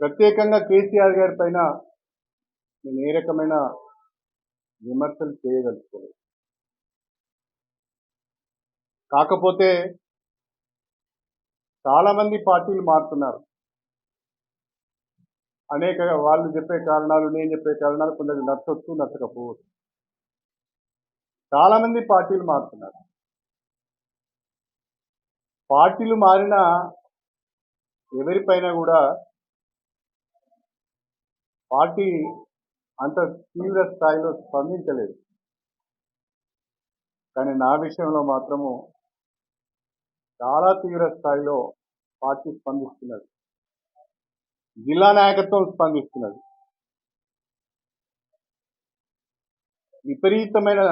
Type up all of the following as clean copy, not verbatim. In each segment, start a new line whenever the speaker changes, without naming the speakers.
ప్రత్యేకంగా కేసీఆర్ గారి పైన నేను ఏ రకమైన విమర్శలు చేయదలుచుకోలేదు. కాకపోతే చాలామంది పార్టీలు మారుతున్నారు. అనేక వాళ్ళు చెప్పే కారణాలు, నేను చెప్పే కారణాలు కొందరికి నచ్చవచ్చు, నచ్చకపోవచ్చు. చాలామంది పార్టీలు మారుతున్నారు. పార్టీలు మారిన ఎవరిపైన కూడా పార్టీ అంత తీవ్ర స్థాయిలో స్పందించలేదు. కానీ నా విషయంలో మాత్రము చాలా తీవ్ర స్థాయిలో పార్టీ స్పందిస్తున్నది. జిల్లా నాయకత్వం స్పందిస్తున్నది. విపరీతమైన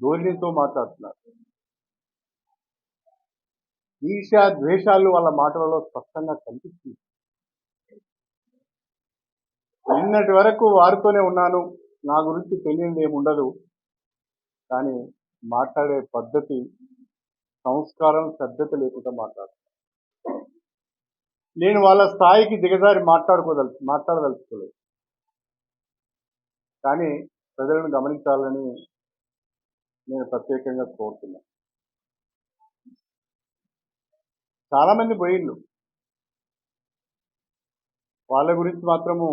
ధోరణితో మాట్లాడుతున్నారు. ఈర్ష్య, ద్వేషాలు వాళ్ళ మాటలలో స్పష్టంగా కనిపిస్తుంది. నిన్నటి వరకు వారితోనే ఉన్నాను, నా గురించి తెలియనిది ఏముండదు. కానీ మాట్లాడే పద్ధతి, సంస్కారం, శ్రద్ధత లేకుండా మాట్లాడుతున్నారు. నేను వాళ్ళ స్థాయికి దిగజారి మాట్లాడదలుచుకోలేదు. కానీ ప్రజలను గమనించాలని నేను ప్రత్యేకంగా కోరుతున్నాను. చాలామంది పోయిండ్రు, వాళ్ళ గురించి మాత్రము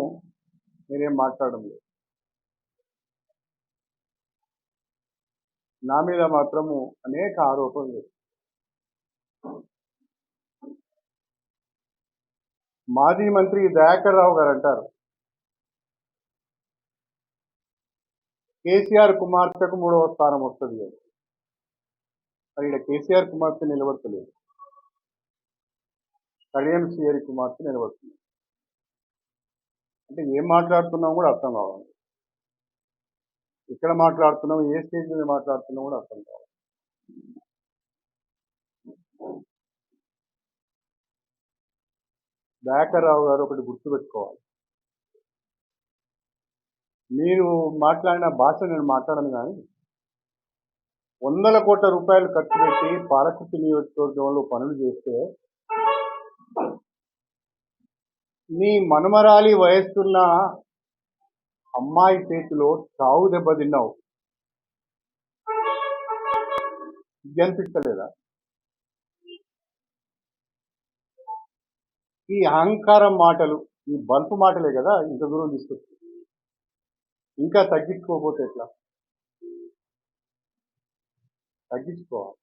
నేనేం మాట్లాడడం లేదు. నా మీద మాత్రము అనేక ఆరోపణలు లేదు. మాజీ మంత్రి దయాకర్ రావు గారు అంటారు, కేసీఆర్ కుమార్తెకు 3వ స్థానం వస్తుంది అని. మరి ఇక్కడ కేసీఆర్ కుమార్తె నిలబడతలేదు, కడియం శ్రీహరి కుమార్తె నిలబడుతుంది. అంటే ఏం మాట్లాడుతున్నాం కూడా అర్థం కావాలి. ఎక్కడ మాట్లాడుతున్నాం, ఏ స్టేజ్ మీద మాట్లాడుతున్నాం కూడా అర్థం కావాలి. దయాకర్ రావు గారు ఒకటి గుర్తుపెట్టుకోవాలి, మీరు మాట్లాడిన భాష నేను మాట్లాడను, కానీ 100 కోట్ల రూపాయలు ఖర్చు పెట్టి పాలకుర్తి నియోజకవర్గంలో పనులు చేస్తే మీ మనుమరాలి వయస్సున్న అమ్మాయి చేతిలో చావు దెబ్బతిన్నావు. అనిపించలేదా? ఈ అహంకారం మాటలు, ఈ బల్పు మాటలే కదా ఇంత దూరం తీసుకొచ్చింది. ఇంకా తగ్గించుకోకపోతే ఎట్లా? తగ్గించుకోవాలి.